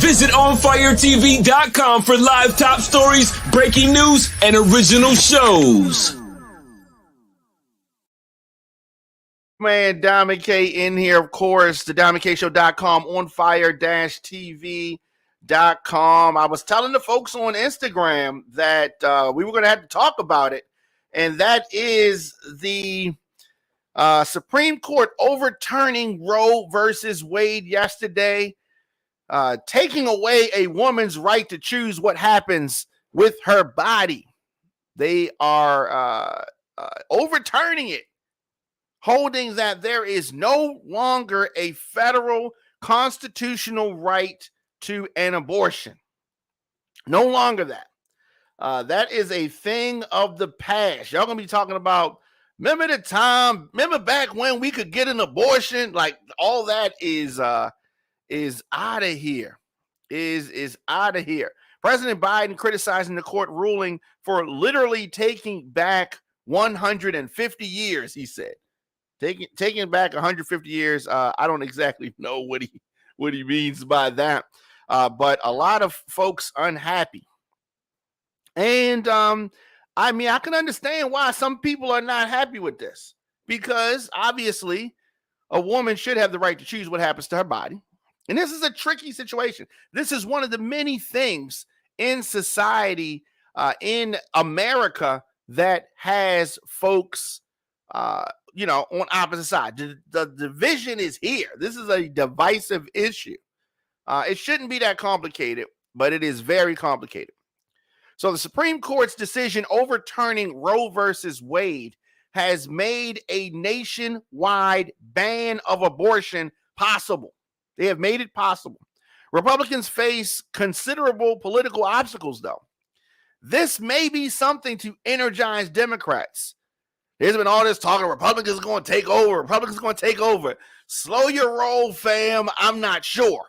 Visit OnFireTV.com for live top stories, breaking news, and original shows. Man, Diamond K in here, of course, the DiamondKShow.com, OnFire-TV.com. I was telling the folks on Instagram that we were going to have to talk about it, and that is the Supreme Court overturning Roe versus Wade yesterday, taking away a woman's right to choose what happens with her body. They are overturning it, holding that there is no longer a federal constitutional right to an abortion. No longer that. That is a thing of the past. Y'all gonna be talking about, remember back when we could get an abortion? Like, all that is out of here. Is out of here. President Biden criticizing the court ruling for literally taking back 150 years, he said. Taking back 150 years, I don't exactly know what he means by that, but a lot of folks unhappy. And I mean, I can understand why some people are not happy with this, because obviously a woman should have the right to choose what happens to her body. And this is a tricky situation. This is one of the many things in society, in America, that has folks on opposite side. The division is here. This is a divisive issue. It shouldn't be that complicated, but it is very complicated. So the Supreme Court's decision overturning Roe versus Wade has made a nationwide ban of abortion possible. They have made it possible. Republicans face considerable political obstacles, though. This may be something to energize Democrats. There's been all this talk of Republicans going to take over. Slow your roll, fam. I'm not sure.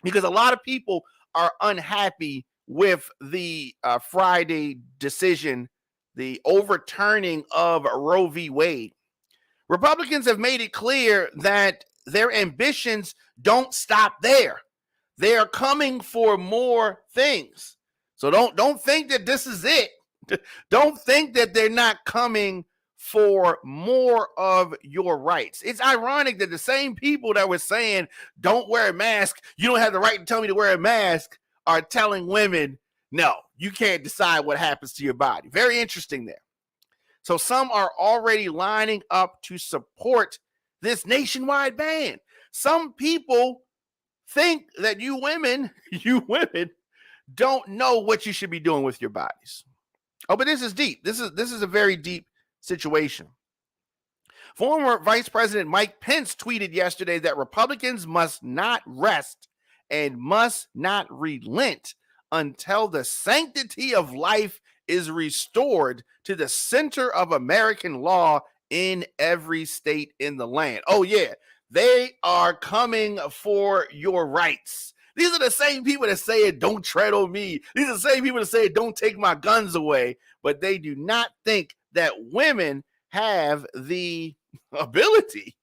Because a lot of people are unhappy with the Friday decision, the overturning of Roe v. Wade. Republicans have made it clear that their ambitions don't stop there. They are coming for more things. So don't think that this is it. Don't think that they're not coming for more of your rights. It's ironic that the same people that were saying, don't wear a mask, you don't have the right to tell me to wear a mask, are telling women, no, you can't decide what happens to your body. Very interesting there. So some are already lining up to support this nationwide ban. Some people think that you women don't know what you should be doing with your bodies. Oh, but this is deep. This is a very deep situation. Former Vice President Mike Pence tweeted yesterday that Republicans must not rest and must not relent until the sanctity of life is restored to the center of American law in every state in the land. Oh, yeah, they are coming for your rights. These are the same people that say, don't tread on me. These are the same people that say, don't take my guns away. But they do not think that women have the ability.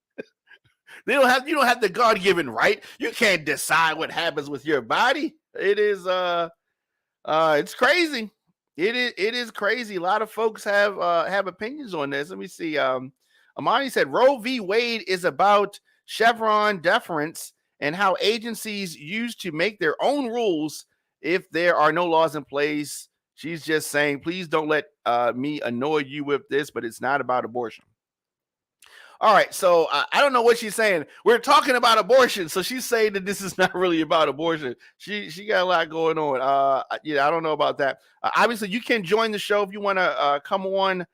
You don't have the God-given right. You can't decide what happens with your body. It is it's crazy. It is crazy. A lot of folks have opinions on this. Let me see. Amani said Roe v. Wade is about Chevron deference and how agencies use to make their own rules if there are no laws in place. She's just saying, please don't let me annoy you with this, but it's not about abortion. All right, so I don't know what she's saying. We're talking about abortion, so she's saying that this is not really about abortion. She got a lot going on. I don't know about that. Obviously, you can join the show if you want to come on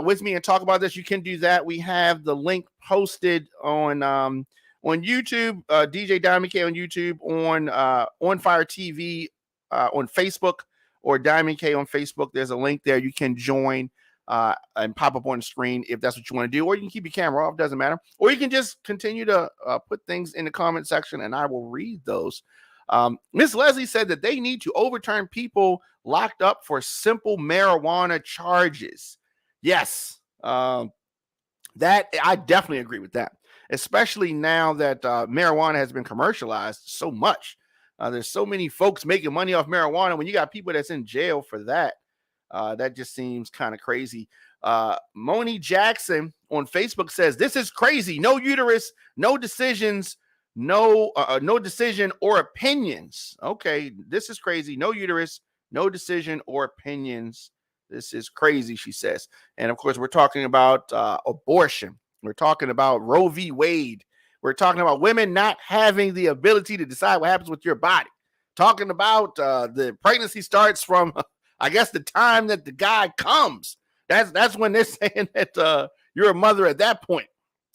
with me and talk about this. You can do that. We have the link posted on YouTube, DJ Diamond K on YouTube, on Fire TV on Facebook, or Diamond K on Facebook. There's a link there. You can join and pop up on the screen if that's what you want to do, or you can keep your camera off, doesn't matter, or you can just continue to put things in the comment section and I will read those. Miss Leslie said that they need to overturn people locked up for simple marijuana charges. Yes, that I definitely agree with that, especially now that marijuana has been commercialized so much. There's so many folks making money off marijuana. When you got people that's in jail for that, that just seems kind of crazy. Moni Jackson on Facebook says, "This is crazy. No uterus, no decisions, no decision or opinions." Okay, this is crazy. No uterus, no decision or opinions. This is crazy, she says. And of course, we're talking about abortion. We're talking about Roe v. Wade. We're talking about women not having the ability to decide what happens with your body. Talking about the pregnancy starts from, I guess, the time that the guy comes. That's when they're saying that you're a mother at that point.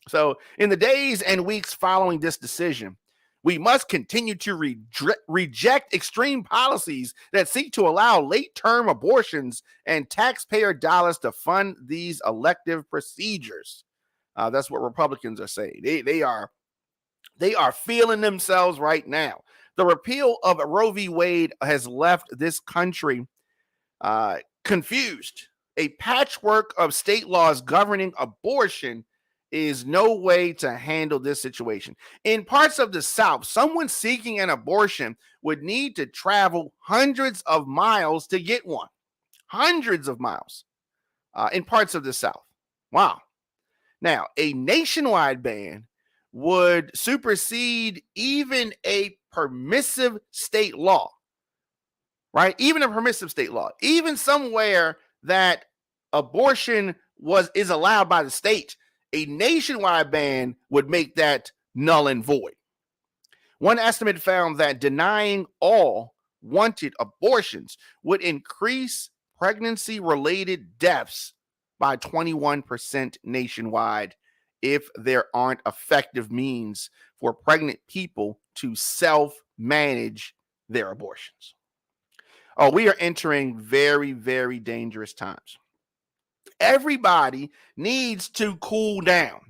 So in the days and weeks following this decision, we must continue to reject extreme policies that seek to allow late-term abortions and taxpayer dollars to fund these elective procedures. That's what Republicans are saying. They are feeling themselves right now. The repeal of Roe v. Wade has left this country confused. A patchwork of state laws governing abortion is no way to handle this situation. In parts of the South, someone seeking an abortion would need to travel hundreds of miles to get one. Hundreds of miles in parts of the South. Wow. Now, a nationwide ban would supersede even a permissive state law, right? Even a permissive state law, even somewhere that abortion is allowed by the state, a nationwide ban would make that null and void. One estimate found that denying all wanted abortions would increase pregnancy-related deaths by 21% nationwide if there aren't effective means for pregnant people to self-manage their abortions. Oh, we are entering very, very dangerous times. Everybody needs to cool down.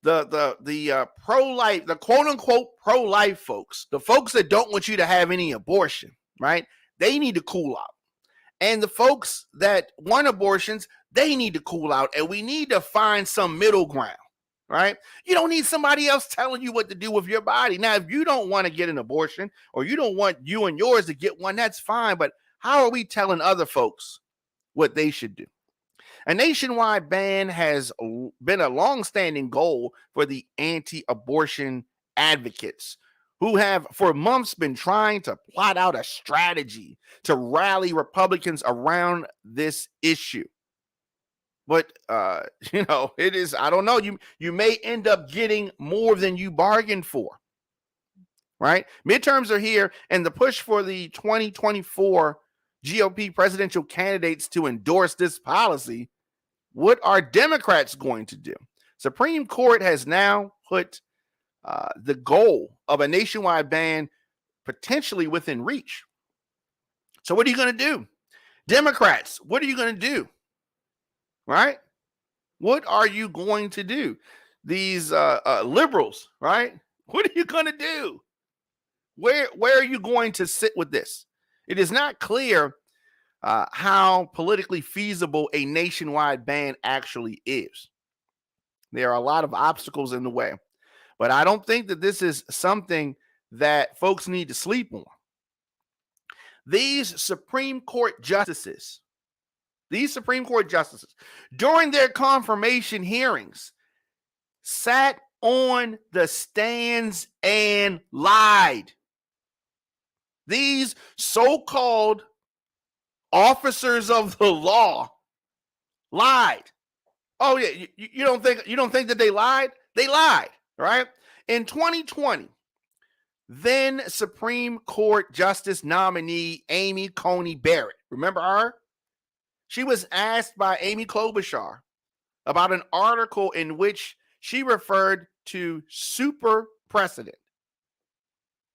The pro-life, the quote-unquote pro-life folks, the folks that don't want you to have any abortion, right? They need to cool out. And the folks that want abortions, they need to cool out. And we need to find some middle ground, right? You don't need somebody else telling you what to do with your body. Now, if you don't want to get an abortion or you don't want you and yours to get one, that's fine. But how are we telling other folks what they should do? A nationwide ban has been a long-standing goal for the anti-abortion advocates who have for months been trying to plot out a strategy to rally Republicans around this issue. But, it is, I don't know, you may end up getting more than you bargained for, right? Midterms are here, and the push for the 2024 GOP presidential candidates to endorse this policy. What are Democrats going to do? Supreme Court has now put the goal of a nationwide ban potentially within reach. So what are you going to do? Democrats, what are you going to do? Right? What are you going to do? These liberals, right? What are you going to do? Where are you going to sit with this? It is not clear how politically feasible a nationwide ban actually is. There are a lot of obstacles in the way, but I don't think that this is something that folks need to sleep on. These Supreme Court justices, during their confirmation hearings, sat on the stands and lied. These so-called officers of the law lied. Oh yeah, you don't think that they lied? They lied, right? In 2020, then Supreme Court Justice nominee Amy Coney Barrett, remember her? She was asked by Amy Klobuchar about an article in which she referred to super precedent.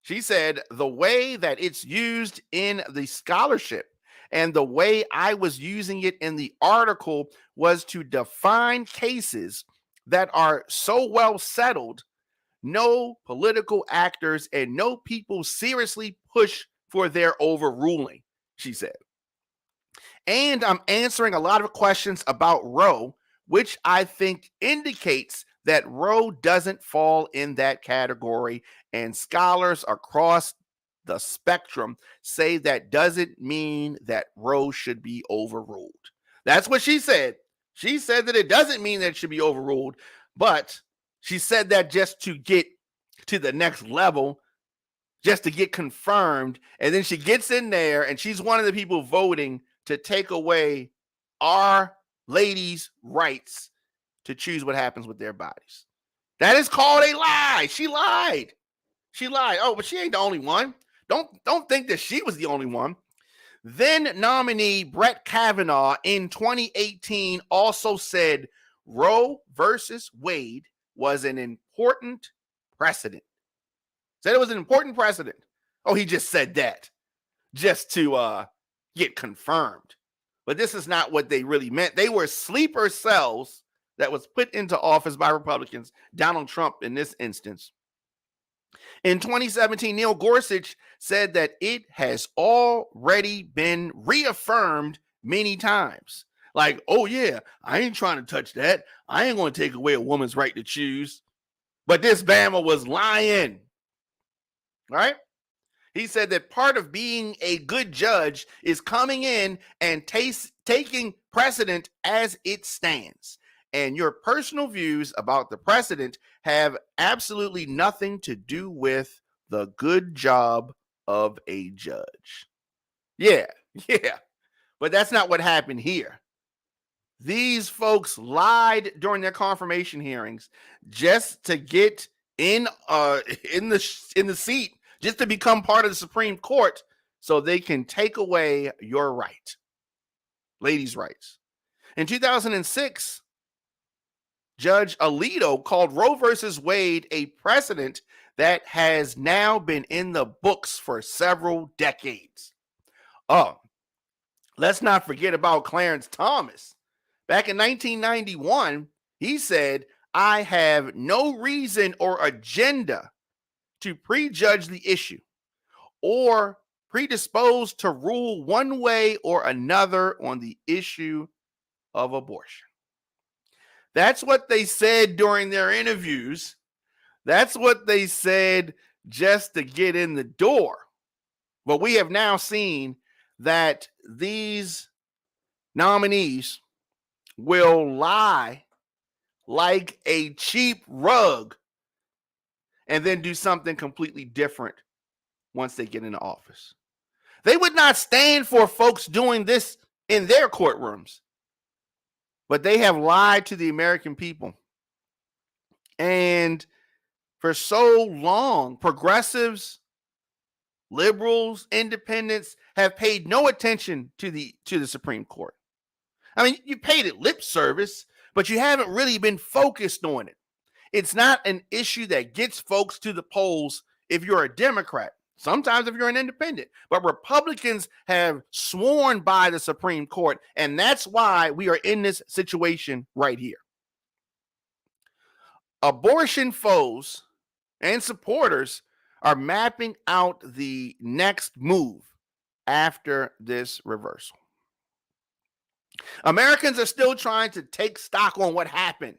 She said, the way that it's used in the scholarship and the way I was using it in the article was to define cases that are so well settled, no political actors and no people seriously push for their overruling, she said. And I'm answering a lot of questions about Roe, which I think indicates that Roe doesn't fall in that category, and scholars across the spectrum say that doesn't mean that Roe should be overruled. That's what she said. She said that it doesn't mean that it should be overruled, but she said that just to get to the next level, just to get confirmed. And then she gets in there and she's one of the people voting to take away our ladies' rights to choose what happens with their bodies. That is called a lie. She lied. She lied. Oh, but she ain't the only one. Don't think that she was the only one. Then nominee Brett Kavanaugh in 2018 also said Roe versus Wade was an important precedent. Said it was an important precedent. Oh, he just said that just to get confirmed. But this is not what they really meant. They were sleeper cells that was put into office by Republicans, Donald Trump in this instance. In 2017, Neil Gorsuch said that it has already been reaffirmed many times. Like, oh yeah, I ain't trying to touch that. I ain't going to take away a woman's right to choose. But this Bama was lying, right? He said that part of being a good judge is coming in and taking precedent as it stands. And your personal views about the precedent have absolutely nothing to do with the good job of a judge. Yeah. But that's not what happened here. These folks lied during their confirmation hearings just to get in the seat, just to become part of the Supreme Court so they can take away your right, ladies' rights. In 2006, Judge Alito called Roe versus Wade a precedent that has now been in the books for several decades. Oh, let's not forget about Clarence Thomas. Back in 1991, he said, I have no reason or agenda to prejudge the issue or predisposed to rule one way or another on the issue of abortion. That's what they said during their interviews. That's what they said just to get in the door. But we have now seen that these nominees will lie like a cheap rug and then do something completely different once they get into office. They would not stand for folks doing this in their courtrooms. But they have lied to the American people. And for so long, progressives, liberals, independents have paid no attention to the Supreme Court. I mean, you paid it lip service, but you haven't really been focused on it. It's not an issue that gets folks to the polls if you're a Democrat. Sometimes if you're an independent, but Republicans have sworn by the Supreme Court, and that's why we are in this situation right here. Abortion foes and supporters are mapping out the next move after this reversal. Americans are still trying to take stock on what happened.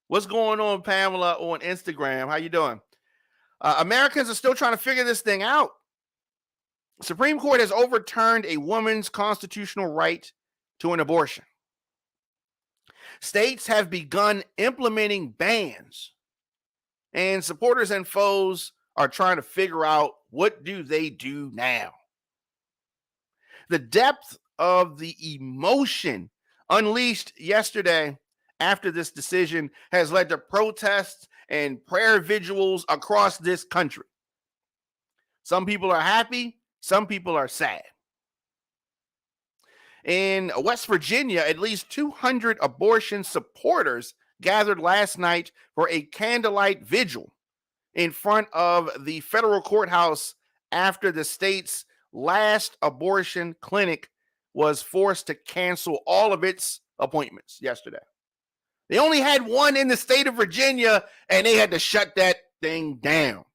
What's going on, Pamela, on Instagram? How you doing? Americans are still trying to figure this thing out. The Supreme Court has overturned a woman's constitutional right to an abortion. States have begun implementing bans, and supporters and foes are trying to figure out what do they do now. The depth of the emotion unleashed yesterday after this decision has led to protests and prayer vigils across this country. Some people are happy, some people are sad. In West Virginia, at least 200 abortion supporters gathered last night for a candlelight vigil in front of the federal courthouse after the state's last abortion clinic was forced to cancel all of its appointments yesterday. They only had one in the state of Virginia, and they had to shut that thing down.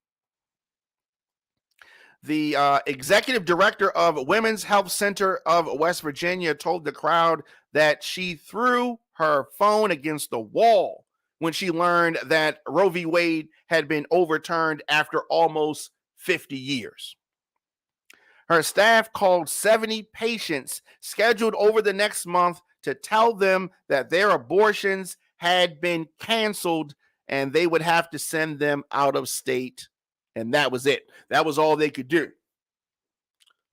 The executive director of Women's Health Center of West Virginia told the crowd that she threw her phone against the wall when she learned that Roe v. Wade had been overturned after almost 50 years. Her staff called 70 patients scheduled over the next month to tell them that their abortions had been canceled and they would have to send them out of state. And that was it. That was all they could do.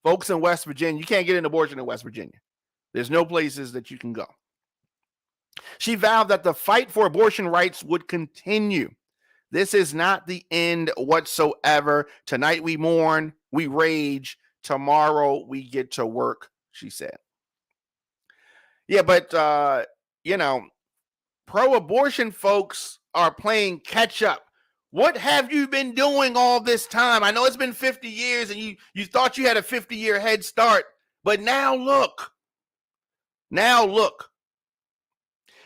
Folks in West Virginia, you can't get an abortion in West Virginia. There's no places that you can go. She vowed that the fight for abortion rights would continue. This is not the end whatsoever. Tonight we mourn, we rage. Tomorrow we get to work, she said. Yeah, but, pro-abortion folks are playing catch up. What have you been doing all this time? I know it's been 50 years and you thought you had a 50-year head start, but now look. Now look.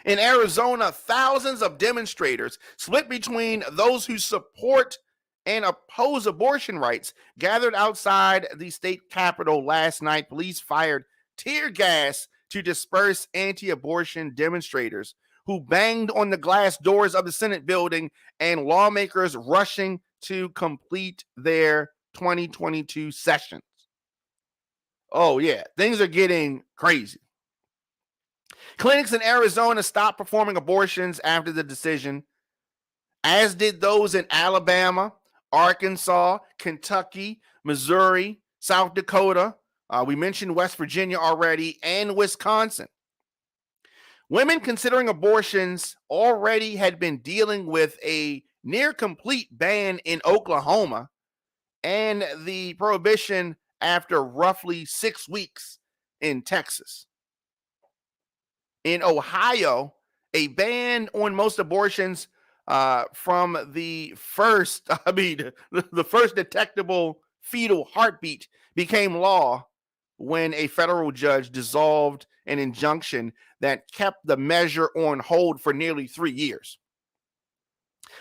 In Arizona, thousands of demonstrators split between those who support and oppose abortion rights gathered outside the state capitol last night. Police fired tear gas to disperse anti-abortion demonstrators who banged on the glass doors of the Senate building, and lawmakers rushing to complete their 2022 sessions. Oh, yeah, things are getting crazy. Clinics in Arizona stopped performing abortions after the decision, as did those in Alabama, Arkansas, Kentucky, Missouri, South Dakota. We mentioned West Virginia already, and Wisconsin. Women considering abortions already had been dealing with a near complete ban in Oklahoma and the prohibition after roughly 6 weeks in Texas. In Ohio, a ban on most abortions from the first detectable fetal heartbeat became law when a federal judge dissolved an injunction that kept the measure on hold for nearly 3 years.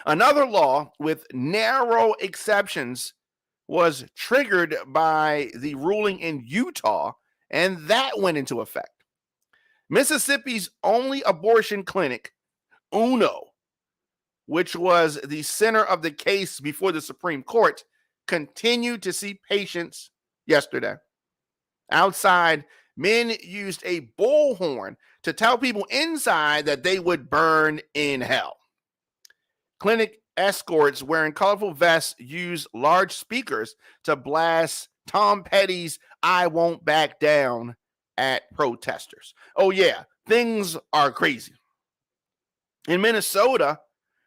Another law with narrow exceptions was triggered by the ruling in Utah, and that went into effect. Mississippi's only abortion clinic, UNO, which was the center of the case before the Supreme Court, continued to see patients yesterday. Outside, men used a bullhorn to tell people inside that they would burn in hell. Clinic escorts wearing colorful vests used large speakers to blast Tom Petty's "I Won't Back Down" at protesters. Oh yeah, things are crazy. In Minnesota,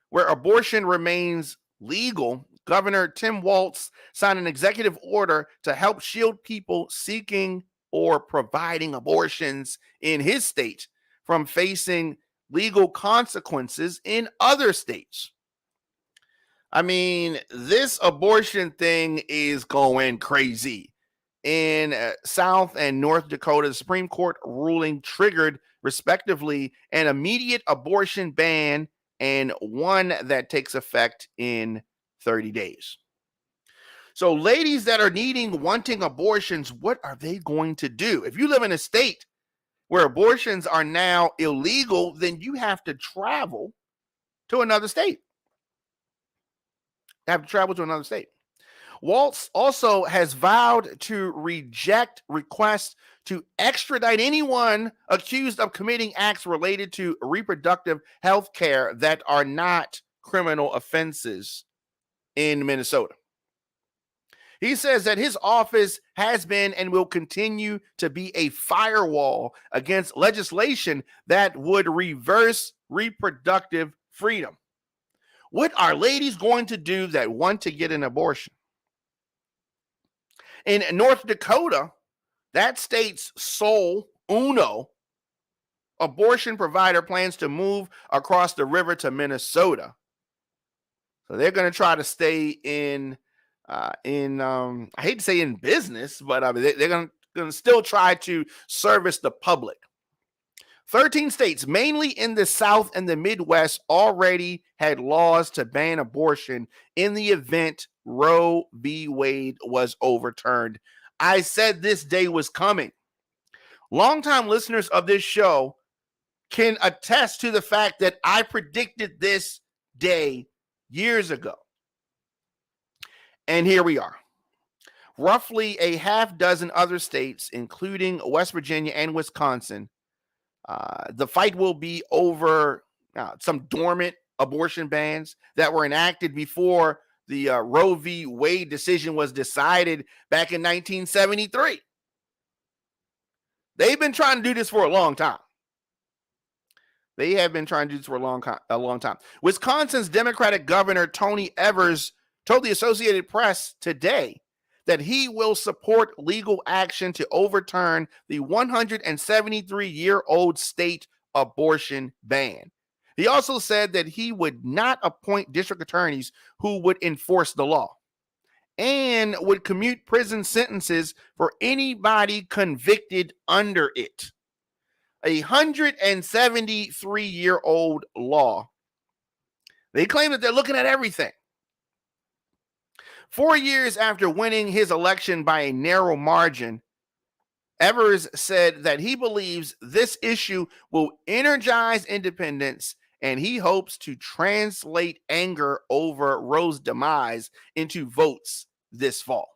where abortion remains legal, Governor Tim Walz signed an executive order to help shield people seeking or providing abortions in his state from facing legal consequences in other states. I mean, this abortion thing is going crazy. In South and North Dakota, the Supreme Court ruling triggered, respectively, an immediate abortion ban and one that takes effect in 30 days. So ladies that are wanting abortions, what are they going to do? If you live in a state where abortions are now illegal, then you have to travel to another state. Walz also has vowed to reject requests to extradite anyone accused of committing acts related to reproductive health care that are not criminal offenses in Minnesota. He says that his office has been and will continue to be a firewall against legislation that would reverse reproductive freedom. What are ladies going to do that want to get an abortion? In North Dakota, that state's sole UNO abortion provider plans to move across the river to Minnesota. So they're going to try to stay in I hate to say in business, but they're going to still try to service the public. 13 states, mainly in the South and the Midwest, already had laws to ban abortion in the event Roe v. Wade was overturned. I said this day was coming. Longtime listeners of this show can attest to the fact that I predicted this day years ago. And here we are. roughly a half dozen other states, including West Virginia and Wisconsin. The fight will be over some dormant abortion bans that were enacted before the Roe v. Wade decision was decided back in 1973. They've been trying to do this for a long time. They have been trying to do this for a long time. Wisconsin's Democratic Governor Tony Evers told the Associated Press today that he will support legal action to overturn the 173-year-old state abortion ban. He also said that he would not appoint district attorneys who would enforce the law and would commute prison sentences for anybody convicted under it. A 173-year-old law. They claim that they're looking at everything. 4 years after winning his election by a narrow margin, Evers said that he believes this issue will energize independents, and he hopes to translate anger over Roe's demise into votes this fall.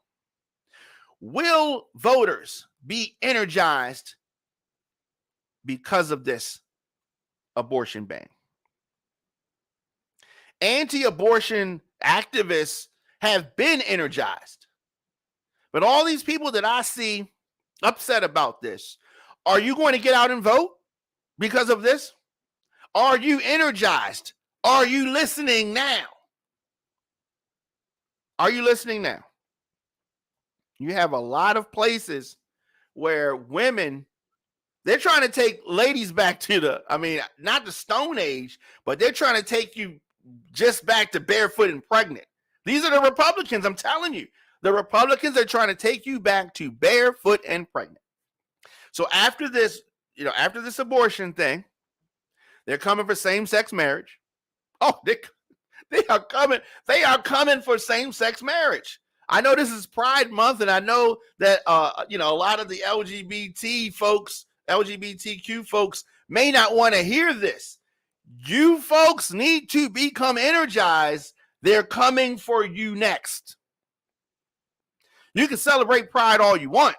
Will voters be energized because of this abortion ban? Anti-abortion activists have been energized. But all these people that I see upset about this, are you going to get out and vote because of this? Are you energized? Are you listening now? Are you listening now? You have a lot of places where women, they're trying to take ladies back to not the Stone Age, but they're trying to take you just back to barefoot and pregnant. These are the Republicans, I'm telling you. The Republicans are trying to take you back to barefoot and pregnant. So after this abortion thing, they're coming for same-sex marriage. Oh, they are coming for same-sex marriage. I know this is Pride Month, and I know that a lot of the LGBTQ folks may not want to hear this. You folks need to become energized. They're coming for you next. You can celebrate Pride all you want,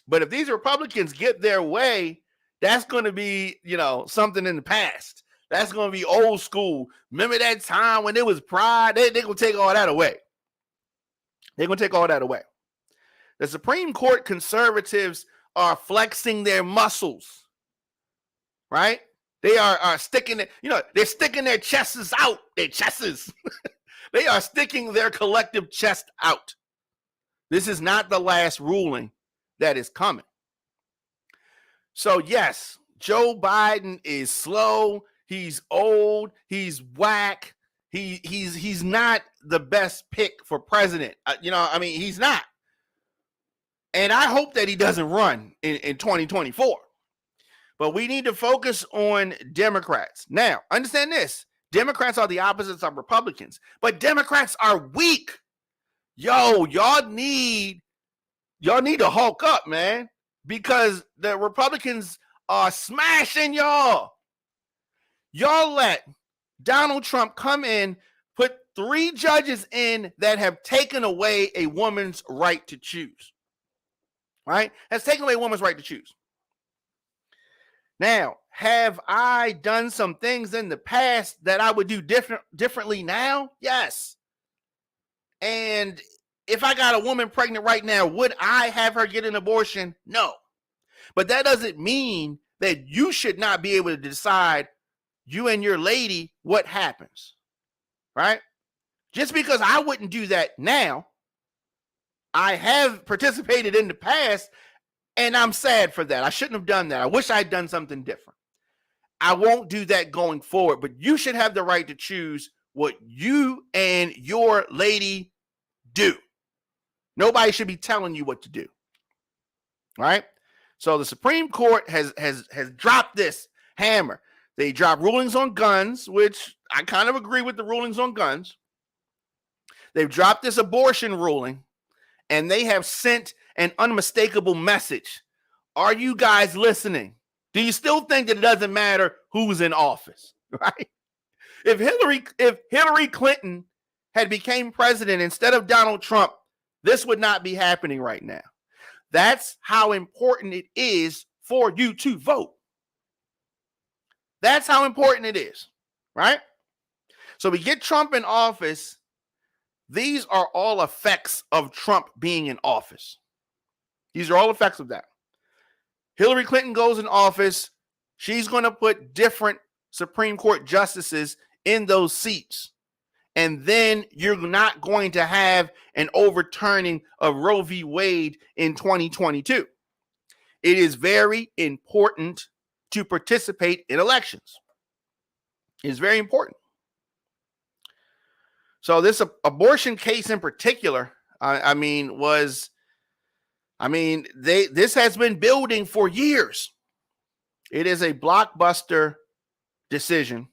but if these Republicans get their way, that's going to be, something in the past. That's going to be old school. Remember that time when it was Pride? They're going to take all that away. They're going to take all that away. The Supreme Court conservatives are flexing their muscles, right? They are sticking, they're sticking their chests out. Their chests. They are sticking their collective chest out. This is not the last ruling that is coming. So yes, Joe Biden is slow. He's old. He's whack. He's not the best pick for president. He's not. And I hope that he doesn't run in 2024. But we need to focus on Democrats. Now, understand this. Democrats are the opposites of Republicans, but Democrats are weak. Y'all need to hulk up, man, because the Republicans are smashing y'all. Y'all let Donald Trump come in, put 3 judges in that have taken away a woman's right to choose. Right? Has taken away a woman's right to choose. Now, have I done some things in the past that I would do differently now? Yes. And if I got a woman pregnant right now, would I have her get an abortion? No. But that doesn't mean that you should not be able to decide, you and your lady, what happens. Right? Just because I wouldn't do that now, I have participated in the past, and I'm sad for that. I shouldn't have done that. I wish I had done something different. I won't do that going forward, but you should have the right to choose what you and your lady do. Nobody should be telling you what to do. All right? So the Supreme Court has dropped this hammer. They dropped rulings on guns, which I kind of agree with the rulings on guns. They've dropped this abortion ruling, and they have sent an unmistakable message. Are you guys listening? Do you still think that it doesn't matter who's in office, right? If Hillary Clinton had became president instead of Donald Trump, this would not be happening right now. That's how important it is for you to vote. That's how important it is, right? So we get Trump in office. These are all effects of Trump being in office. These are all effects of that. Hillary Clinton goes in office. She's going to put different Supreme Court justices in those seats. And then you're not going to have an overturning of Roe v. Wade in 2022. It is very important to participate in elections. It is very important. So this abortion case in particular, this has been building for years. It is a blockbuster decision.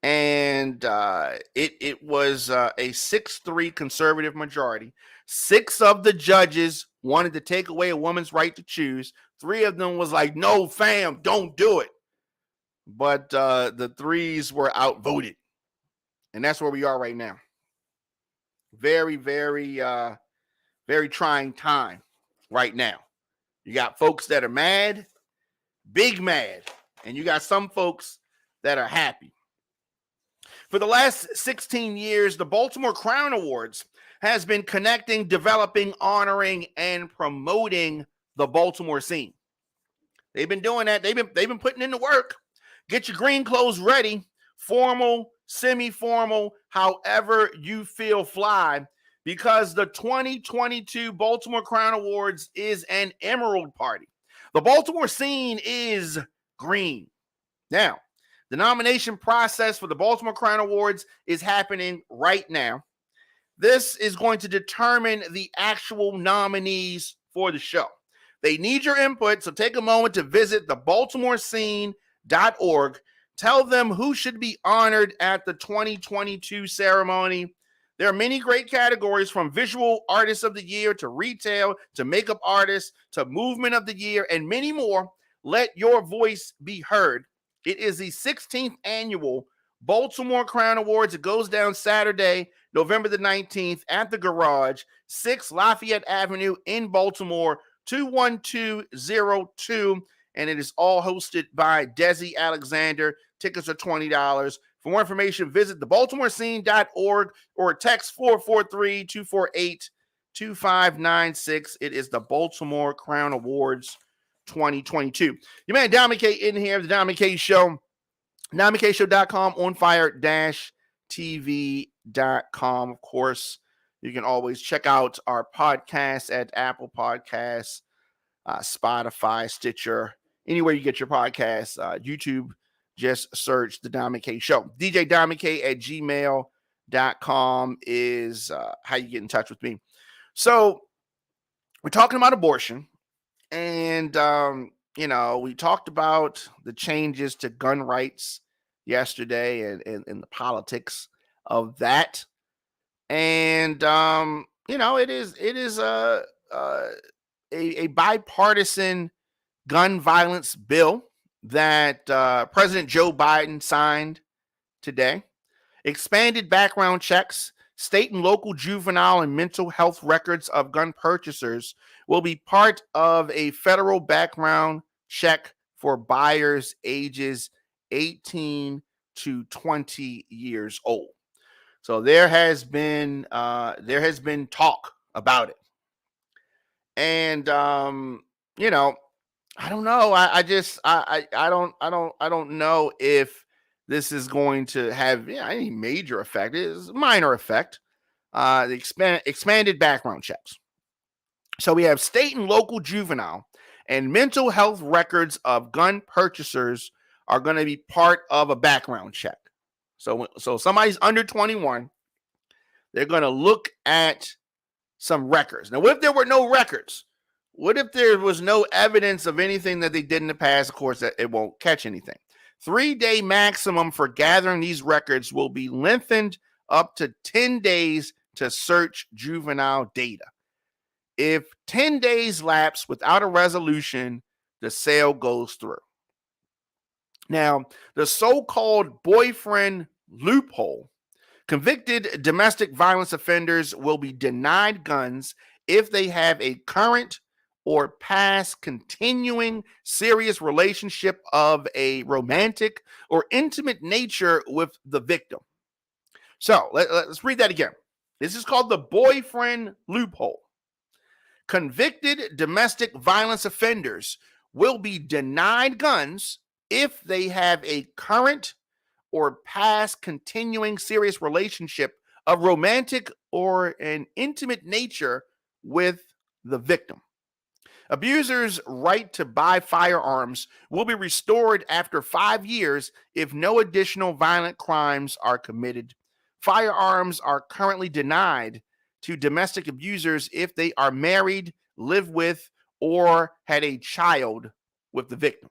And it was a 6-3 conservative majority. 6 of the judges wanted to take away a woman's right to choose. 3 of them was like, no, fam, don't do it. But the 3s were outvoted. And that's where we are right now. Very, very, very trying time right now. You got folks that are mad, big mad, and you got some folks that are happy. For the last 16 years, the Baltimore Crown Awards has been connecting, developing, honoring, and promoting the Baltimore scene. They've been doing that. They've been putting in the work. Get your green clothes ready, formal, semi-formal, however you feel fly, because the 2022 Baltimore Crown Awards is an emerald party. The Baltimore scene is green. Now, the nomination process for the Baltimore Crown Awards is happening right now. This is going to determine the actual nominees for the show. They need your input, so take a moment to visit thebaltimorescene.org. Tell them who should be honored at the 2022 ceremony. There are many great categories, from visual artist of the year to retail to makeup artist to movement of the year and many more. Let your voice be heard. It is the 16th annual Baltimore Crown Awards. It goes down Saturday, November the 19th at the Garage, 6 Lafayette Avenue in Baltimore, 21202. And it is all hosted by Desi Alexander. Tickets are $20. For more information, visit thebaltimorescene.org or text 443-248-2596. It is the Baltimore Crown Awards 2022. Your man Dominic K in here, the Dominic K Show, DominiCShow.com, onfire-tv.com. Of course, you can always check out our podcast at Apple Podcasts, Spotify, Stitcher, anywhere you get your podcasts. YouTube, just search the Dominic K Show. DJ Dominic K at gmail.com is how you get in touch with me. So we're talking about abortion. And, we talked about the changes to gun rights yesterday and the politics of that. And, it is a bipartisan gun violence bill that President Joe Biden signed today. Expanded background checks. State and local juvenile and mental health records of gun purchasers will be part of a federal background check for buyers ages 18 to 20 years old. So there has been talk about it. And I don't know. I don't know if this is going to have any major effect. It's a minor effect. The expanded background checks. So we have state and local juvenile and mental health records of gun purchasers are going to be part of a background check. So somebody's under 21, they're going to look at some records. Now, what if there were no records? What if there was no evidence of anything that they did in the past? Of course, that it won't catch anything. 3-day maximum for gathering these records will be lengthened up to 10 days to search juvenile data. If 10 days lapse without a resolution, the sale goes through. Now, the so-called boyfriend loophole Convicted domestic violence offenders will be denied guns if they have a current or past continuing serious relationship of a romantic or intimate nature with the victim. So let's read that again. This is called the boyfriend loophole. Convicted domestic violence offenders will be denied guns if they have a current or past continuing serious relationship of romantic or an intimate nature with the victim. Abusers' right to buy firearms will be restored after 5 years if no additional violent crimes are committed. Firearms are currently denied to domestic abusers if they are married, live with, or had a child with the victim.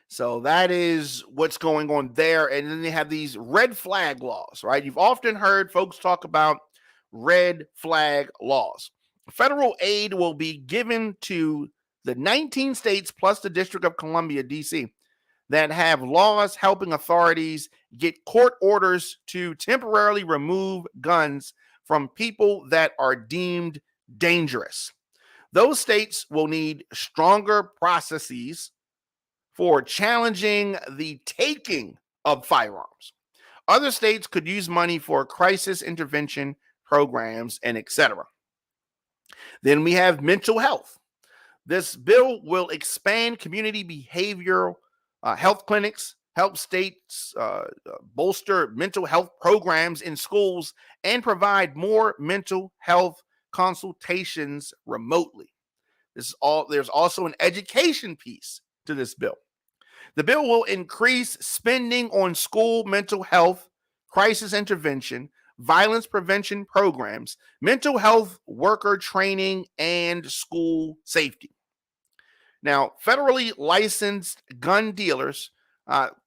So that is what's going on there. And then they have these red flag laws, right? You've often heard folks talk about red flag laws. Federal aid will be given to the 19 states plus the District of Columbia, D.C., that have laws helping authorities get court orders to temporarily remove guns from people that are deemed dangerous. Those states will need stronger processes for challenging the taking of firearms. Other states could use money for crisis intervention programs and etc. Then we have mental health. This bill will expand community behavioral health clinics, help states bolster mental health programs in schools, and provide more mental health consultations remotely. There's also an education piece to this bill. The bill will increase spending on school mental health, crisis intervention, violence prevention programs, mental health worker training, and school safety. Now, federally licensed gun dealers,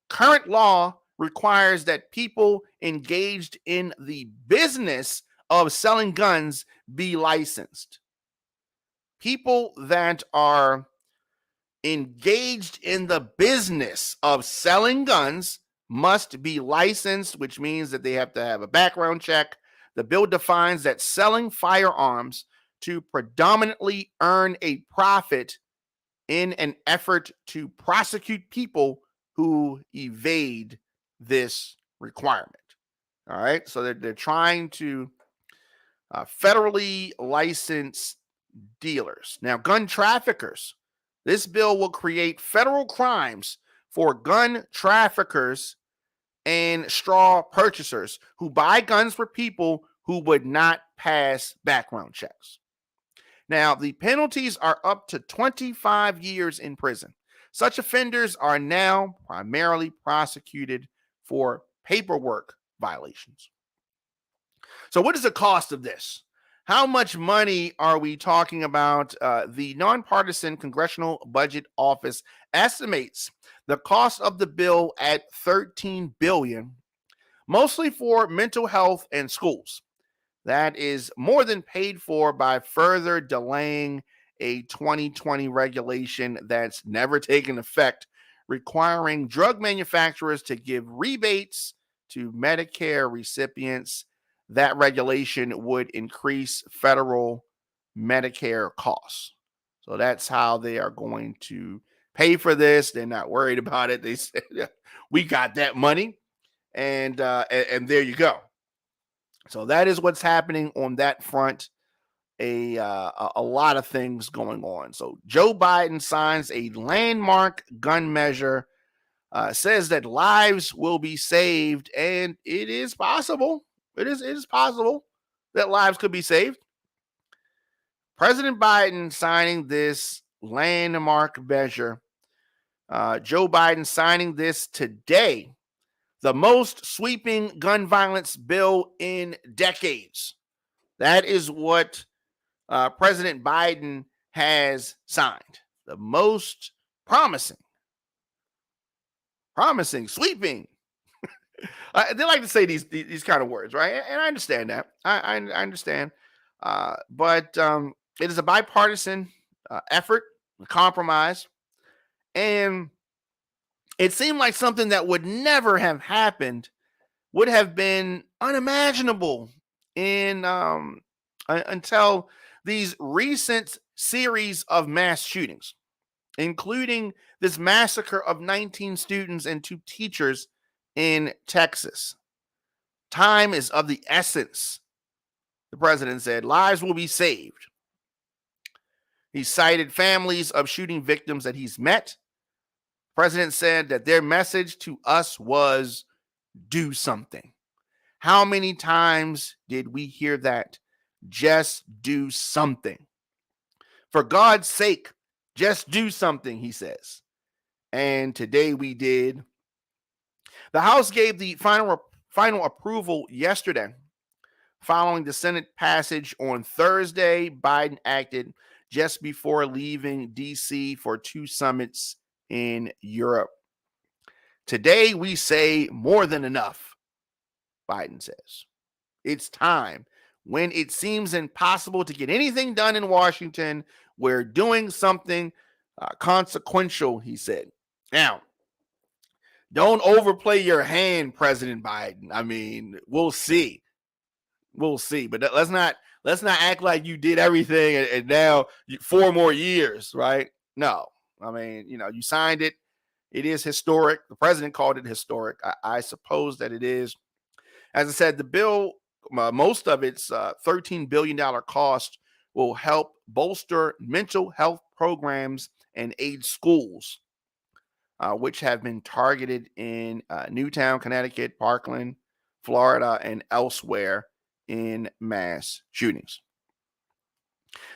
current law requires that people engaged in the business of selling guns be licensed. People that are engaged in the business of selling guns must be licensed, which means that they have to have a background check. The bill defines that selling firearms to predominantly earn a profit in an effort to prosecute people who evade this requirement. All right, so they're trying to federally license dealers. Now, gun traffickers. This bill will create federal crimes for gun traffickers and straw purchasers who buy guns for people who would not pass background checks. Now, the penalties are up to 25 years in prison. Such offenders are now primarily prosecuted for paperwork violations. So, what is the cost of this? How much money are we talking about? The Nonpartisan Congressional Budget Office estimates the cost of the bill at $13 billion, mostly for mental health and schools. That is more than paid for by further delaying a 2020 regulation that's never taken effect, requiring drug manufacturers to give rebates to Medicare recipients. That regulation would increase federal Medicare costs. So that's how they are going to pay for this. They're not worried about it. They said, we got that money, and there you go. So that is what's happening on that front. A lot of things going on. So Joe Biden signs a landmark gun measure, says that lives will be saved, and it is possible. It is possible that lives could be saved. President Biden signing this landmark measure. Joe Biden signing this today. The most sweeping gun violence bill in decades. That is what President Biden has signed. The most promising, sweeping. They like to say these kind of words, right? And I understand that. I understand. But it is a bipartisan effort, a compromise. And it seemed like something that would never have happened would have been unimaginable in until these recent series of mass shootings, including this massacre of 19 students and 2 teachers in Texas. Time is of the essence, the president said. Lives will be saved. He cited families of shooting victims that he's met. The president said that their message to us was do something. How many times did we hear that? Just do something. For God's sake, just do something, he says. And today we did. The House gave the final approval yesterday. Following the Senate passage on Thursday, Biden acted just before leaving D.C. for 2 summits in Europe. Today we say more than enough, Biden says. It's time. When it seems impossible to get anything done in Washington, we're doing something consequential, he said. Now, don't overplay your hand, President Biden. I mean, we'll see. We'll see. But let's not act like you did everything and now 4 more years, right? No. I mean, you signed it. It is historic. The president called it historic. I suppose that it is. As I said, the bill, most of its $13 billion cost will help bolster mental health programs and aid schools, which have been targeted in Newtown, Connecticut, Parkland, Florida, and elsewhere in mass shootings.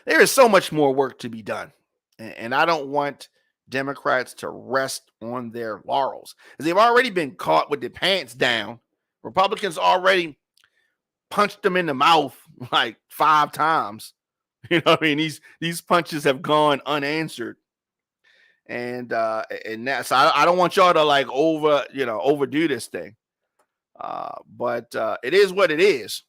There is so much more work to be done, and I don't want Democrats to rest on their laurels. They've already been caught with their pants down. Republicans already punched them in the mouth like 5 times. You know what I mean? These punches have gone unanswered. And that, so I don't want y'all to like overdo this thing. But it is what it is.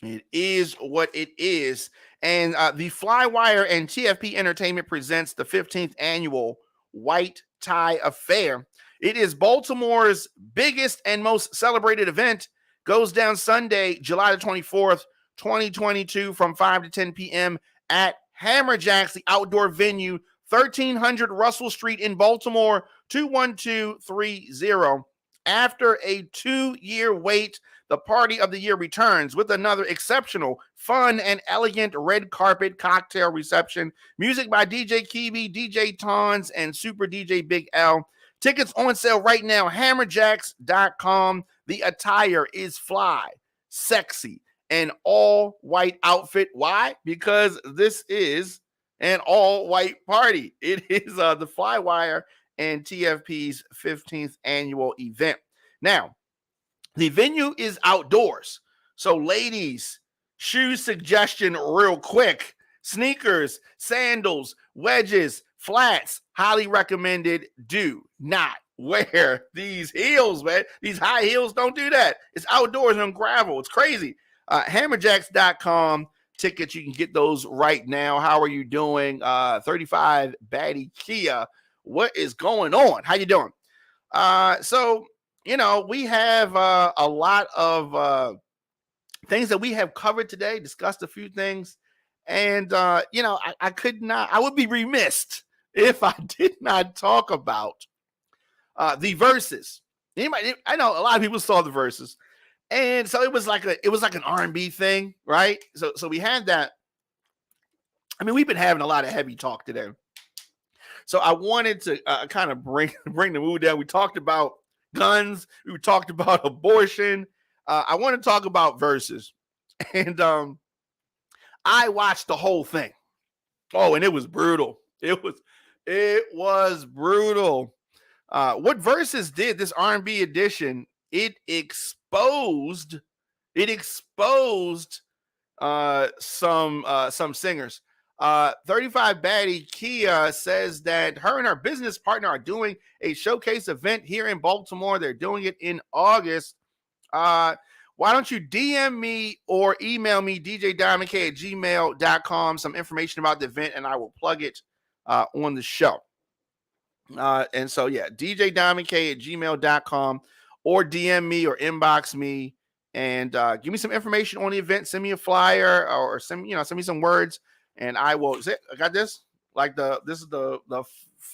It is what it is. And the Flywire and TFP Entertainment presents the 15th annual White Tie Affair. It is Baltimore's biggest and most celebrated event. Goes down Sunday, July the 24th, 2022 from 5 to 10 p.m. at Hammerjacks, the outdoor venue, 1300 Russell Street in Baltimore, 21230. After a 2-year wait, the party of the year returns with another exceptional, fun, and elegant red carpet cocktail reception. Music by DJ Kiwi, DJ Tons, and Super DJ Big L. Tickets on sale right now, hammerjacks.com. The attire is fly, sexy, an all-white outfit. Why? Because this is an all-white party. It is the Flywire and TFP's 15th annual event. Now, the venue is outdoors. So, ladies, shoe suggestion real quick. Sneakers, sandals, wedges, flats, highly recommended. Do not wear these heels, man. These high heels, don't do that. It's outdoors on gravel. It's crazy. Hammerjacks.com. Tickets, you can get those right now. How are you doing? 35 Batty Kia. What is going on? How you doing? So, we have a lot of things that we have covered today, discussed a few things. And, I would be remiss if I did not talk about the verses. I know a lot of people saw the verses. And so it was like an R&B thing, right? So we had that. I mean, we've been having a lot of heavy talk today. So I wanted to kind of bring the mood down. We talked about guns. We talked about abortion. I want to talk about verses. And I watched the whole thing. Oh, and it was brutal. It was brutal. What verses did, this R&B edition, it exposed some singers. 35 Batty Kia says that her and her business partner are doing a showcase event here in Baltimore. They're doing it in August. Why don't you DM me or email me, djdiamondk@gmail.com, some information about the event, and I will plug it on the show. And so, yeah, djdiamondk@gmail.com, or DM me or inbox me and give me some information on the event. Send me a flyer or send me some words, and I will. I got this. Like this is the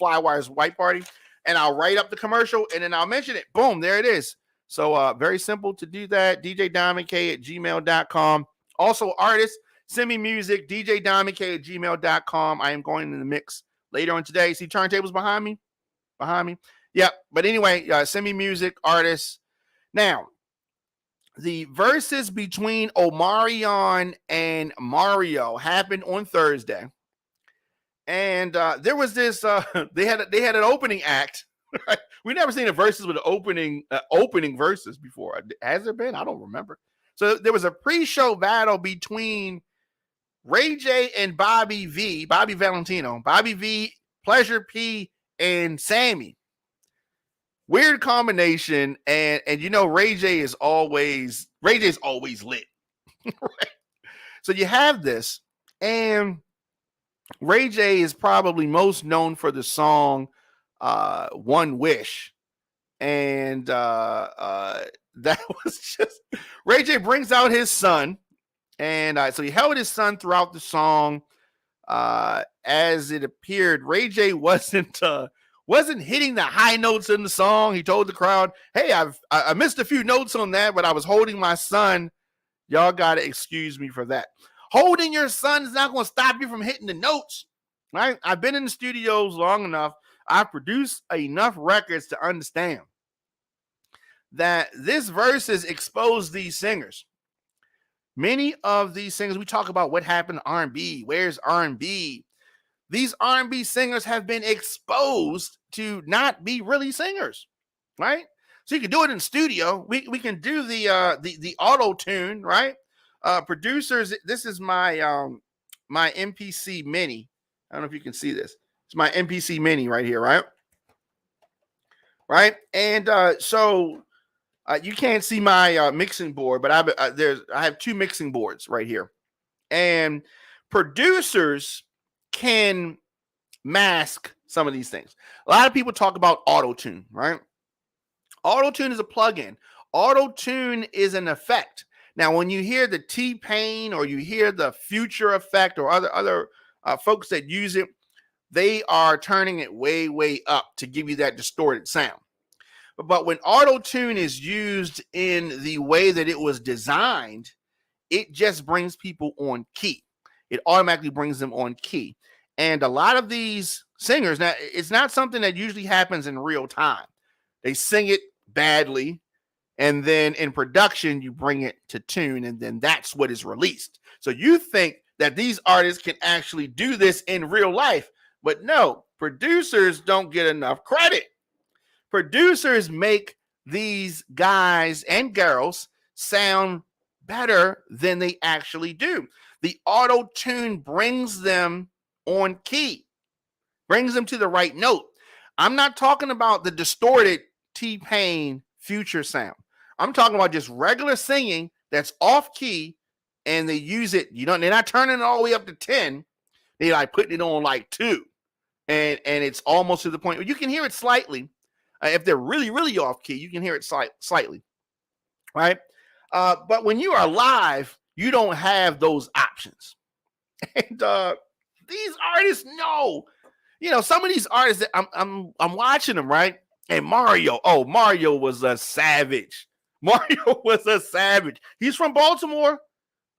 Flywires White Party, and I'll write up the commercial and then I'll mention it. Boom, there it is. So very simple to do that. DJDiamondK@gmail.com. Also, artists, send me music. DJDiamondK@gmail.com. I am going in the mix later on today. See turntables behind me? Yep. But anyway, send me music, artists. Now, the verses between Omarion and Mario happened on Thursday. And there was this, they had an opening act. Right? We never seen a verses with an opening verses before. Has there been? I don't remember. So there was a pre-show battle between Ray J and Bobby Valentino, Bobby V, Pleasure P, and Sammy. Weird combination, and Ray J is always lit. Right? So you have this, and Ray J is probably most known for the song One Wish. And that was just Ray J brings out his son, and so he held his son throughout the song. As it appeared, Ray J wasn't hitting the high notes in the song. He told the crowd, "Hey, I missed a few notes on that, but I was holding my son. Y'all gotta excuse me for that. Holding your son is not going to stop you from hitting the notes, right? I've been in the studios long enough. I've produced enough records to understand that this verse has exposed these singers. Many of these singers, we talk about what happened to R&B. Where's R&B? These R&B singers have been exposed to not be really singers, right? So you can do it in the studio. We can do the auto tune, right? Producers, this is my my MPC Mini. I don't know if you can see this. It's my MPC Mini right here, right? Right, and so you can't see my mixing board, but I have two mixing boards right here, and producers can mask some of these things. A lot of people talk about auto tune, right? Auto tune is a plugin. Auto tune is an effect. Now, when you hear the T-Pain or you hear the Future effect or other folks that use it, they are turning it way, way up to give you that distorted sound. But when auto-tune is used in the way that it was designed, it just brings people on key. It automatically brings them on key. And a lot of these singers, now, it's not something that usually happens in real time. They sing it badly, and then in production, you bring it to tune, and then that's what is released. So you think that these artists can actually do this in real life, but no, producers don't get enough credit. Producers make these guys and girls sound better than they actually do. The auto-tune brings them on key, brings them to the right note. I'm not talking about the distorted T-Pain Future sound. I'm talking about just regular singing that's off key, and they use it. They're not turning it all the way up to 10. They're like putting it on like 2, and it's almost to the point where you can hear it slightly. If they're really, really off key, you can hear it slightly, right? But when you are live, you don't have those options. And these artists know, some of these artists that I'm watching them, right? And Mario was a savage. He's from Baltimore.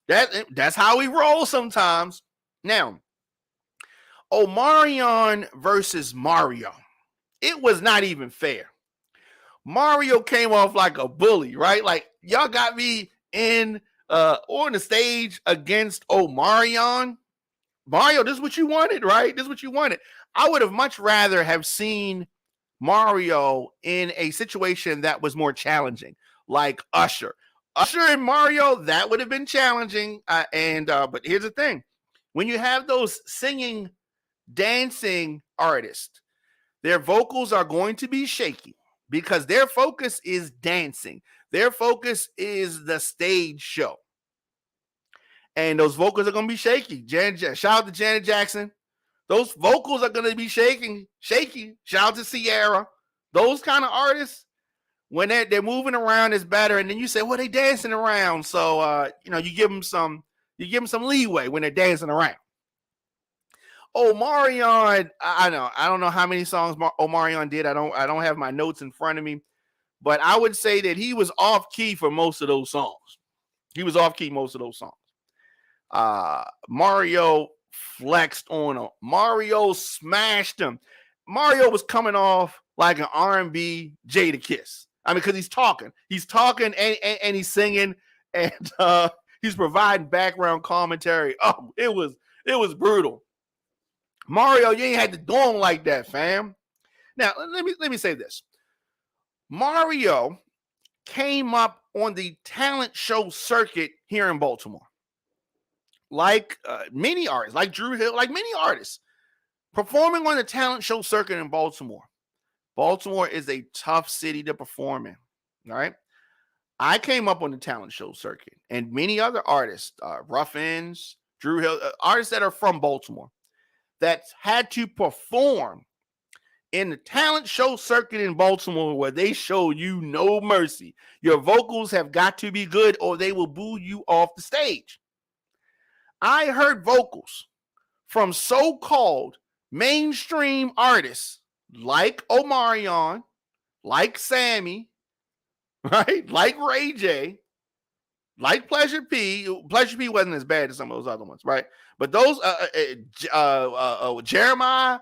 That's how he rolls sometimes. Now, Omarion versus Mario. It was not even fair. Mario came off like a bully, right? Like, y'all got me on the stage against Omarion. Mario, this is what you wanted, right? This is what you wanted. I would have much rather have seen Mario in a situation that was more challenging, like Usher. Usher and Mario, that would have been challenging. But here's the thing. When you have those singing, dancing artists, their vocals are going to be shaky because their focus is dancing. Their focus is the stage show. And those vocals are going to be shaky. Shout out to Janet Jackson. Those vocals are going to be shaky. Shout out to Sierra. Those kind of artists, when they're moving around is better, and then you say, well, they dancing around, so you give them some leeway when they're dancing around. Omarion, I don't know how many songs Omarion did. I don't have my notes in front of me, but I would say that he was off key for most of those songs. Mario flexed on him. Mario smashed him. Mario was coming off like an R&B Jadakiss. I mean, because he's talking and he's singing, and he's providing background commentary. Oh, it was brutal. Mario, you ain't had to do him like that, fam. Now, let me say this. Mario came up on the talent show circuit here in Baltimore. Like many artists, like Drew Hill, like many artists, performing on the talent show circuit in Baltimore. Baltimore is a tough city to perform in, all right? I came up on the talent show circuit, and many other artists, Ruffins, Drew Hill, artists that are from Baltimore, that had to perform in the talent show circuit in Baltimore, where they show you no mercy. Your vocals have got to be good or they will boo you off the stage. I heard vocals from so-called mainstream artists like Omarion, like Sammy, right? Like Ray J, like Pleasure P. Pleasure P wasn't as bad as some of those other ones, right? But those Jeremiah,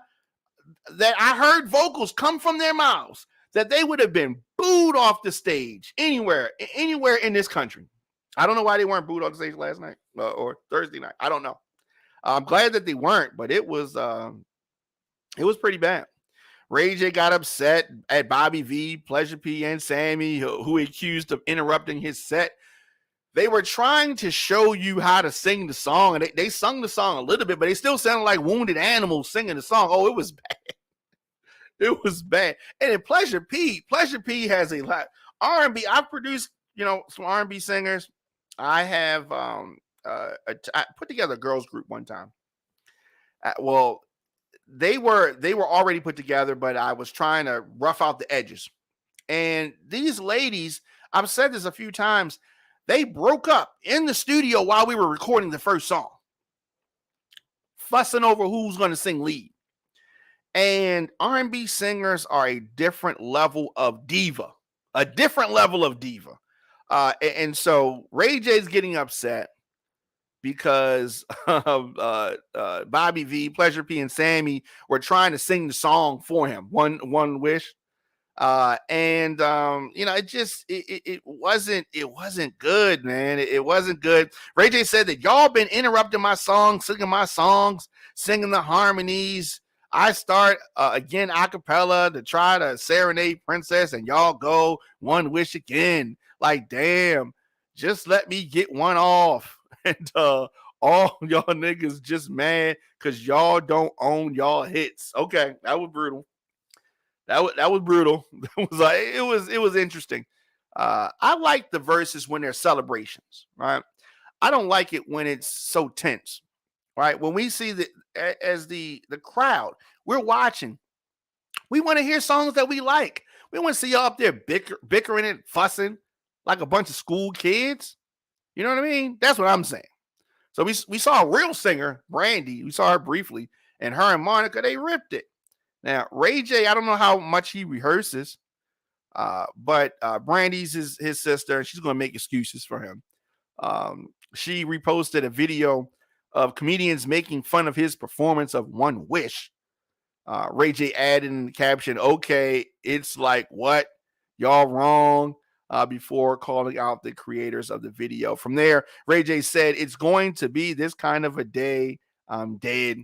that I heard vocals come from their mouths that they would have been booed off the stage anywhere in this country. I don't know why they weren't booed off the stage last night or Thursday night. I don't know. I'm glad that they weren't, but it was pretty bad. Ray J got upset at Bobby V, Pleasure P, and Sammy, who accused of interrupting his set. They were trying to show you how to sing the song, and they sung the song a little bit, but they still sounded like wounded animals singing the song. Oh, it was bad. It was bad. And then Pleasure P has a lot. R&B, I've produced, some R&B singers. I have I put together a girls group one time. Well, they were already put together, but I was trying to rough out the edges. And these ladies, I've said this a few times, they broke up in the studio while we were recording the first song, fussing over who's going to sing lead. And R&B singers are a different level of diva, and so Ray J's getting upset because of Bobby V, Pleasure P, and Sammy were trying to sing the song for him, One Wish. It wasn't good, man. It wasn't good. Ray J said that y'all been interrupting my songs, singing the harmonies. I start again a cappella to try to serenade Princess, and y'all go One Wish again. Like, damn, just let me get one off. And all y'all niggas just mad because y'all don't own y'all hits. Okay, that was brutal. That was brutal. It was interesting. I like the verses when they're celebrations, right? I don't like it when it's so tense, right? When we see the crowd, we're watching. We want to hear songs that we like. We want to see y'all up there bickering and fussing like a bunch of school kids. You know what I mean? That's what I'm saying. So we saw a real singer, Brandy. We saw her briefly, and her and Monica, they ripped it. Now, Ray J, I don't know how much he rehearses, but Brandy's his sister, and she's going to make excuses for him. She reposted a video of comedians making fun of his performance of One Wish. Ray J added in the caption, okay, it's like, what? Y'all wrong, before calling out the creators of the video. From there, Ray J said, it's going to be this kind of a day. I'm dead.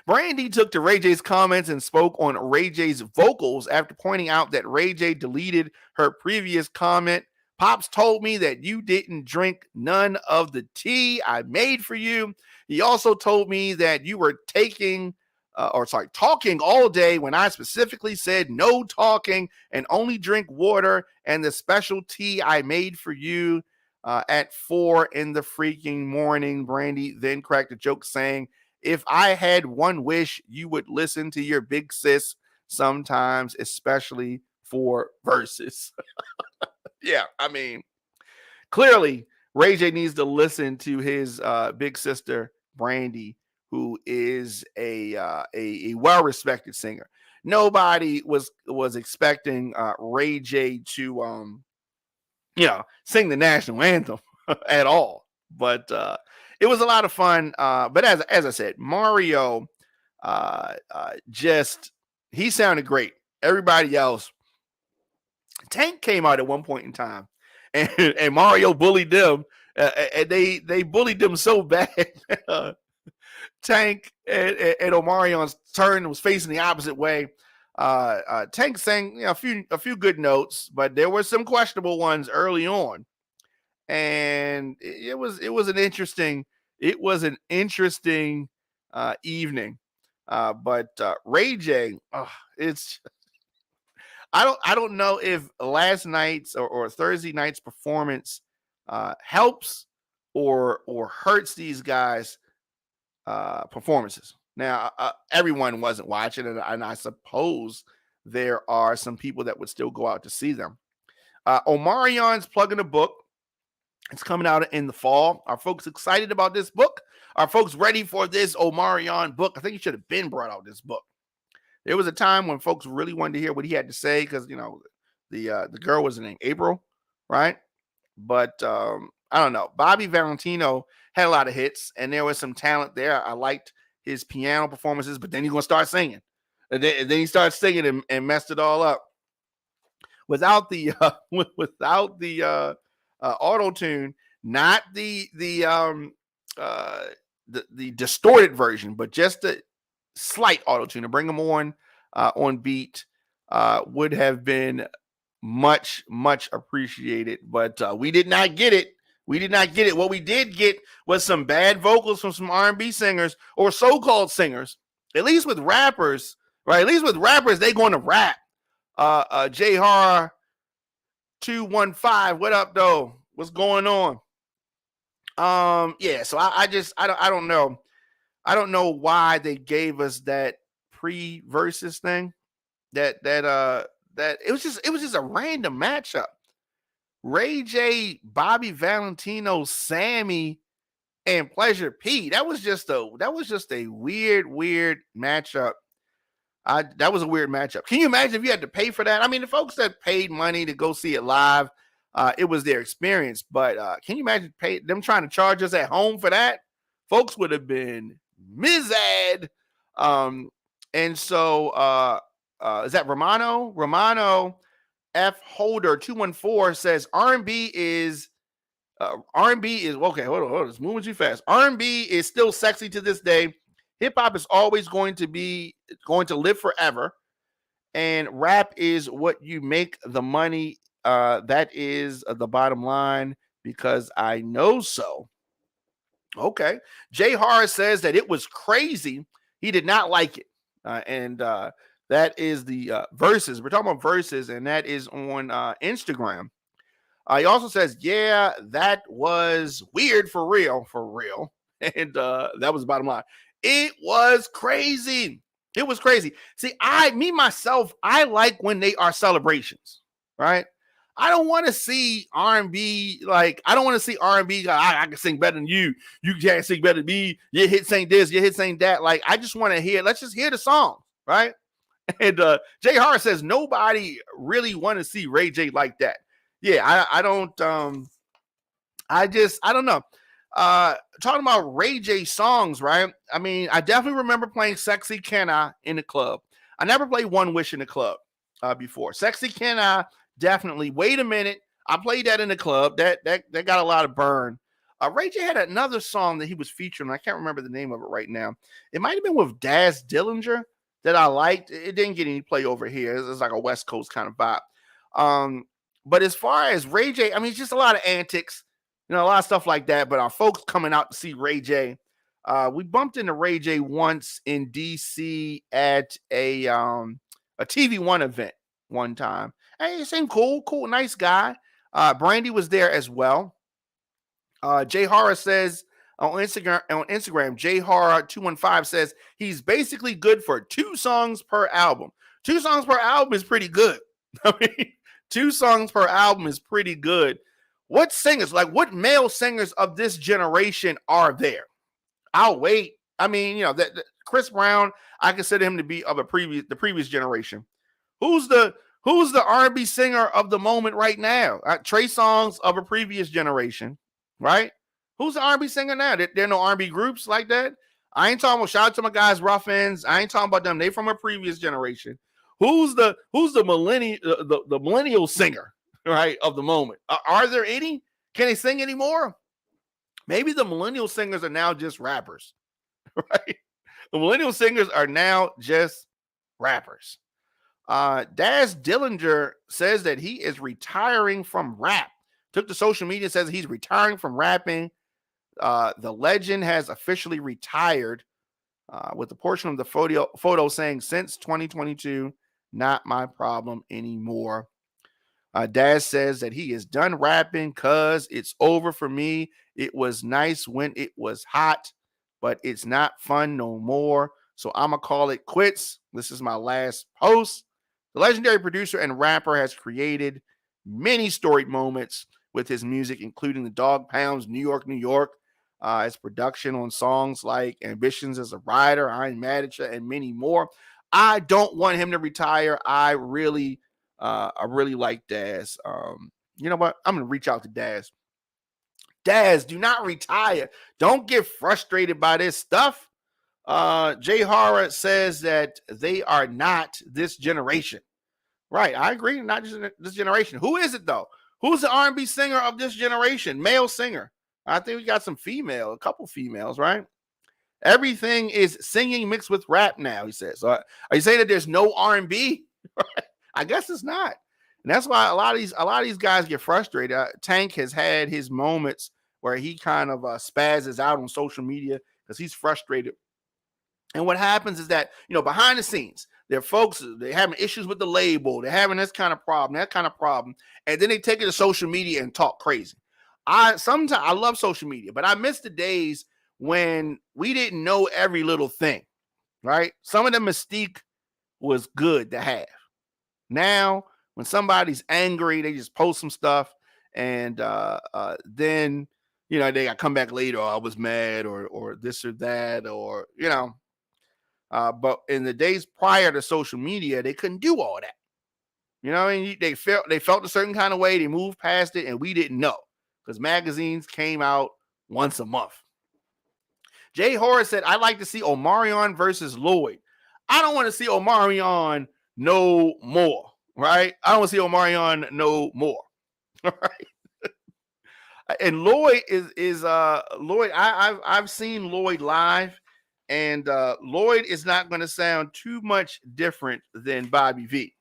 Brandy took to Ray J's comments and spoke on Ray J's vocals after pointing out that Ray J deleted her previous comment. Pops told me that you didn't drink none of the tea I made for you. He also told me that you were talking all day when I specifically said no talking and only drink water and the special tea I made for you at 4 in the freaking morning. Brandy then cracked a joke saying, if I had one wish, you would listen to your big sis sometimes, especially for verses. Yeah, I mean, clearly Ray J needs to listen to his big sister Brandy, who is a well-respected singer. Nobody was expecting Ray J to sing the national anthem at all. But it was a lot of fun. But as I said, Mario just he sounded great. Everybody else, Tank came out at one point in time, and Mario bullied them, and they bullied them so bad. Tank and Omarion's turn was facing the opposite way. Tank sang a few good notes, but there were some questionable ones early on, and it was an interesting evening. But Ray J, it's I don't know if last night's or Thursday night's performance helps or hurts these guys' performances. Now, everyone wasn't watching, and I suppose there are some people that would still go out to see them. Omarion's plugging a book. It's coming out in the fall. Are folks excited about this book? Are folks ready for this Omarion book? I think he should have been brought out this book. There was a time when folks really wanted to hear what he had to say because the girl was named April, right? But I don't know. Bobby Valentino had a lot of hits, and there was some talent there. I liked his piano performances, but then he's gonna start singing, and then he started singing and messed it all up. Without the auto tune, not the distorted version, but just the slight auto tune to bring him on beat would have been much appreciated. But we did not get it. We did not get it. What we did get was some bad vocals from some R&B singers or so-called singers. At least with rappers, right? At least with rappers, they going to rap. J Horror 215, what up though? What's going on? Yeah, so I don't know. I don't know why they gave us that pre-versus thing. That it was just a random matchup. Ray J, Bobby Valentino, Sammy, and Pleasure P. That was just a weird matchup. That was a weird matchup. Can you imagine if you had to pay for that? I mean, the folks that paid money to go see it live, it was their experience. But can you imagine them trying to charge us at home for that? Folks would have been mizzed. And so is that Romano? Romano F Holder 214 says R&B is okay. Hold on, it's moving too fast. R&B is still sexy to this day. Hip hop is always going to live forever, and rap is what you make the money. That is the bottom line because I know so. Okay, Jay Horror says that it was crazy. He did not like it, and that is the verses. We're talking about verses, and that is on Instagram. He also says, yeah, that was weird for real. And that was the bottom line. It was crazy. It was crazy. See, myself, I like when they are celebrations, right? I don't want to see R&B, I don't want to see R&B, I can sing better than you. You can't sing better than me. Your hits ain't this, your hits ain't that. I just want to let's just hear the song, right? And Jay Hart says, nobody really want to see Ray J like that. Yeah, I don't know. Talking about Ray J songs, right? I mean, I definitely remember playing Sexy Can I in the club. I never played One Wish in the club before. Sexy Can I, definitely. Wait a minute. I played that in the club. That got a lot of burn. Ray J had another song that he was featuring. I can't remember the name of it right now. It might have been with Daz Dillinger that I liked. It didn't get any play over here. It's like a West Coast kind of vibe. But as far as Ray J, I mean, it's just a lot of antics, a lot of stuff like that. But our folks coming out to see Ray J. We bumped into Ray J once in DC at a TV One event one time. Hey, he seemed cool, nice guy. Brandy was there as well. Jay Horror says on Instagram, Jay Horror 215 says he's basically good for 2 songs per album. 2 songs per album is pretty good. I mean, 2 songs per album is pretty good. What singers, like what male singers of this generation are there? I'll wait. I mean, that Chris Brown, I consider him to be of the previous generation. Who's the R&B singer of the moment right now? Trey Songz of a previous generation, right? Who's the R&B singer now? There are no R&B groups like that. I ain't talking about, shout out to my guys Ruffins. I ain't talking about them. They from a previous generation. Who's the millennial singer, right, of the moment? Are there any? Can they sing anymore? Maybe the millennial singers are now just rappers, right? The millennial singers are now just rappers. Daz Dillinger says that he is retiring from rap. Took to social media, says he's retiring from rapping. The legend has officially retired, with a portion of the photo saying, since 2022, not my problem anymore. Daz says that he is done rapping because it's over for me. It was nice when it was hot, but it's not fun no more. So I'm going to call it quits. This is my last post. The legendary producer and rapper has created many storied moments with his music, including the Dog Pound's New York, New York, his production on songs like Ambitions as a Rider, I Ain't Mad at Ya, and many more. I don't want him to retire. I really like Daz. You know what? I'm going to reach out to Daz. Daz, do not retire. Don't get frustrated by this stuff. Jay Hara says that they are not this generation. Right, I agree. Not just this generation. Who is it though? Who's the R&B singer of this generation? Male singer. I think we got a couple females, right? Everything is singing mixed with rap now, he says. So are you saying that there's no R&B? I guess it's not. And that's why a lot of these guys get frustrated. Tank has had his moments where he kind of spazzes out on social media because he's frustrated. And what happens is that, behind the scenes, they're having issues with the label. They're having that kind of problem. And then they take it to social media and talk crazy. Sometimes I love social media, but I miss the days when we didn't know every little thing, right? Some of the mystique was good to have. Now, when somebody's angry, they just post some stuff, and then they got come back later. Oh, I was mad, or this or that, or but in the days prior to social media, they couldn't do all that. They felt a certain kind of way. They moved past it, and we didn't know because magazines came out once a month. Jay Horace said, "I'd like to see Omarion versus Lloyd. I don't want to see Omarion no more, right? I don't want to see Omarion no more, right?" And Lloyd is Lloyd. I've seen Lloyd live, and Lloyd is not going to sound too much different than Bobby V.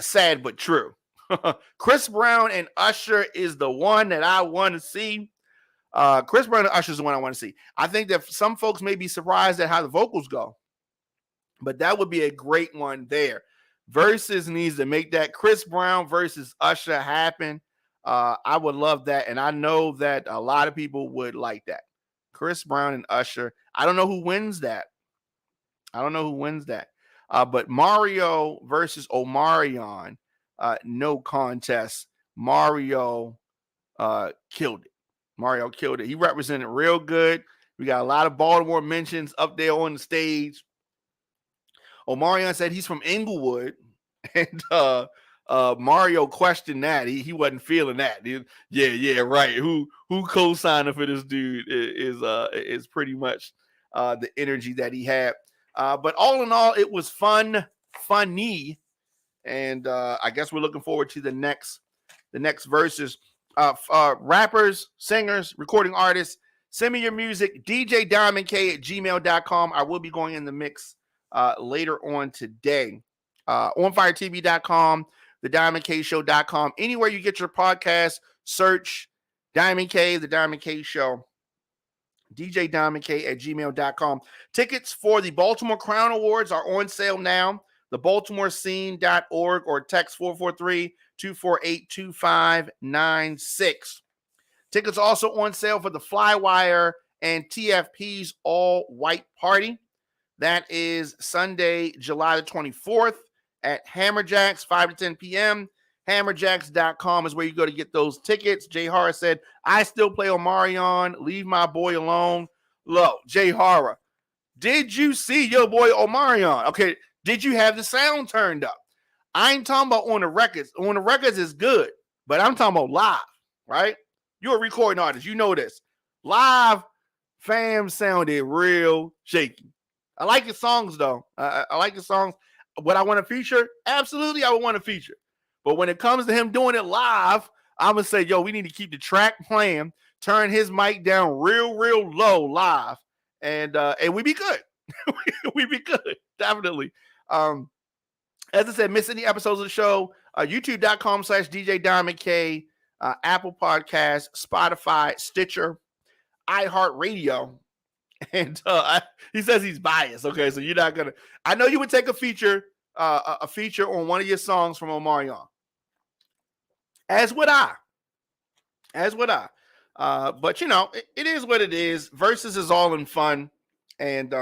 Sad but true. Chris Brown and Usher is the one that I want to see. Chris Brown and Usher is the one I want to see. I think that some folks may be surprised at how the vocals go, but that would be a great one there. Versus needs to make that Chris Brown versus Usher happen. I would love that, and I know that a lot of people would like that. Chris Brown and Usher. I don't know who wins that. But Mario versus Omarion, no contest. Mario killed it. He represented real good. We got a lot of Baltimore mentions up there on the stage. Omarion said he's from Inglewood, and Mario questioned that. He wasn't feeling that. Yeah, right. Who co-signing for this dude is pretty much the energy that he had. But all in all, it was funny, and I guess we're looking forward to the next verses. Rappers, singers, recording artists, send me your music, djdiamondk@gmail.com. I will be going in the mix later on today. OnFireTV.com, TheDiamondKShow.com. Anywhere you get your podcast, search Diamond K, The Diamond K Show. djdiamondk@gmail.com. Tickets for the Baltimore Crown Awards are on sale now. TheBaltimoreScene.org or text 443-248-2596. Tickets also on sale for the Flywire and TFP's All White Party. That is Sunday, July the 24th at Hammerjacks, 5 to 10 p.m. Hammerjacks.com is where you go to get those tickets. Jay Horror said, I still play Omarion. Leave my boy alone. Look, Jay Horror, did you see your boy Omarion? Okay, did you have the sound turned up? I ain't talking about on the records. On the records is good, but I'm talking about live, right? You're a recording artist. You know this. Live, fam sounded real shaky. I like his songs, though. I like his songs. Would I want to feature? Absolutely, I would want to feature. But when it comes to him doing it live, I'm going to say, yo, we need to keep the track playing, turn his mic down real low live, and we be good. We be good, definitely. As I said, miss any episodes of the show, youtube.com/DJ Diamond K, Apple Podcasts, Spotify, Stitcher, iHeartRadio. And he says he's biased. Okay, so you're not gonna. I know you would take a feature on one of your songs from Omarion. As would I. But you know, it is what it is. Versus is all in fun, and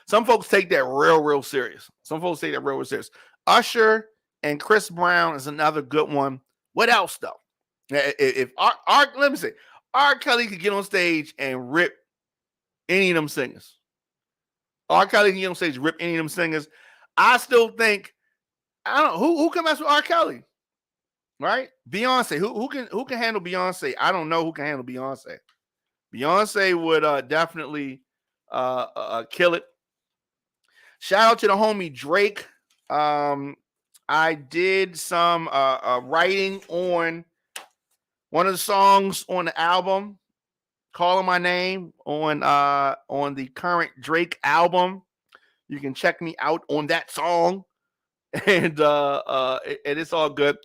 some folks take that real serious. Usher and Chris Brown is another good one. What else though? If let me say, R. Kelly could get on stage and rip any of them singers. R. Kelly can get on stage and rip any of them singers. I still think, I don't know who can mess with R. Kelly, right? Beyonce. Who can handle Beyonce? I don't know who can handle Beyonce. Beyonce would definitely kill it. Shout out to the homie Drake. I did some writing on one of the songs on the album, Calling My Name, on the current Drake album. You can check me out on that song, and it's all good.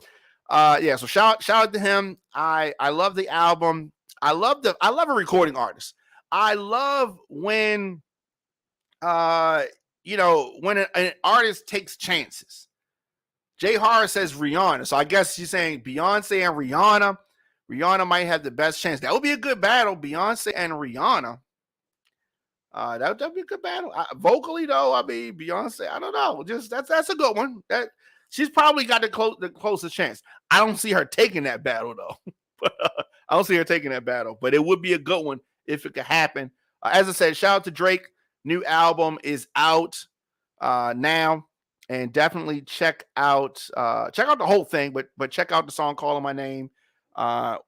Yeah, so shout out to him. I love the album. I love a recording artist. I love when when an artist takes chances. Jay Horror says Rihanna. So I guess she's saying Beyonce and Rihanna. Rihanna might have the best chance. That would be a good battle, Beyonce and Rihanna. That would be a good battle. Vocally, though, I mean, Beyonce, I don't know. Just that's a good one. That she's probably got the closest chance. I don't see her taking that battle, though. I don't see her taking that battle. But it would be a good one if it could happen. As I said, shout out to Drake. New album is out now, and definitely check out the whole thing, but check out the song "Calling My Name,"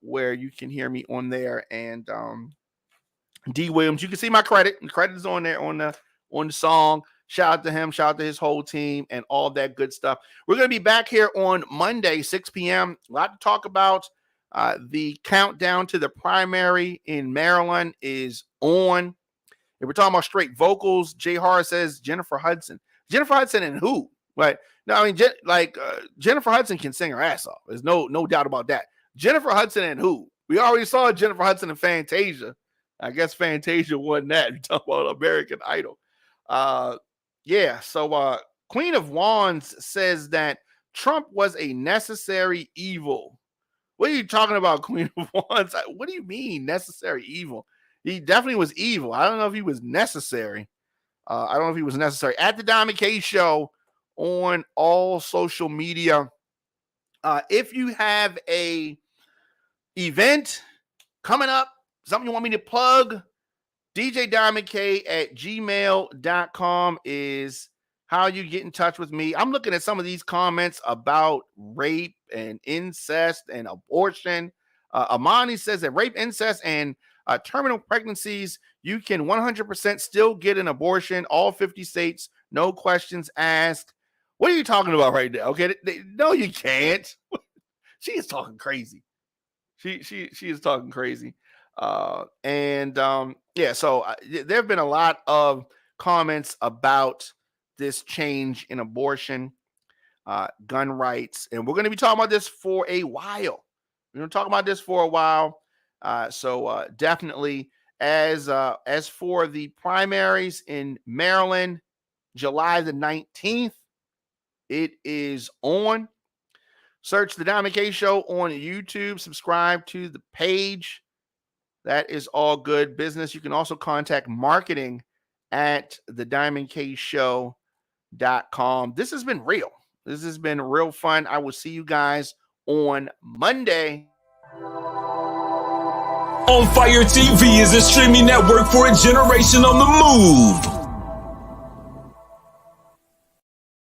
where you can hear me on there. And D Williams, you can see my credit. The credit is on there on the song. Shout out to him. Shout out to his whole team and all that good stuff. We're going to be back here on Monday, 6 p.m. A lot to talk about. The countdown to the primary in Maryland is on. If we're talking about straight vocals, Jay Horror says Jennifer Hudson. Jennifer Hudson and who? Right? No, I mean, Jennifer Hudson can sing her ass off. There's no doubt about that. Jennifer Hudson and who? We already saw Jennifer Hudson and Fantasia. I guess Fantasia won that. You're talking about American Idol. Yeah, so Queen of Wands says that Trump was a necessary evil. What are you talking about, Queen of Wands? What do you mean necessary evil? He definitely was evil. I don't know if he was necessary. At the Diamond K Show on all social media. If you have a event coming up, something you want me to plug, djdiamondk@gmail.com is how you get in touch with me. I'm looking at some of these comments about rape and incest and abortion. Amani says that rape, incest, and terminal pregnancies, you can 100% still get an abortion. All 50 states, no questions asked. What are you talking about right now? Okay, no, you can't. She is talking crazy. She is talking crazy. So there have been a lot of comments about this change in abortion, gun rights, and we're going to be talking about this for a while. So definitely, as for the primaries in Maryland, July the 19th, it is on. Search the Diamond K Show on YouTube. Subscribe to the page. That is all good business. You can also contact marketing at the Diamond K Show.com. OnFireTV.com. This has been real. This has been real fun. I will see you guys on Monday. On Fire TV is a streaming network for a generation on the move.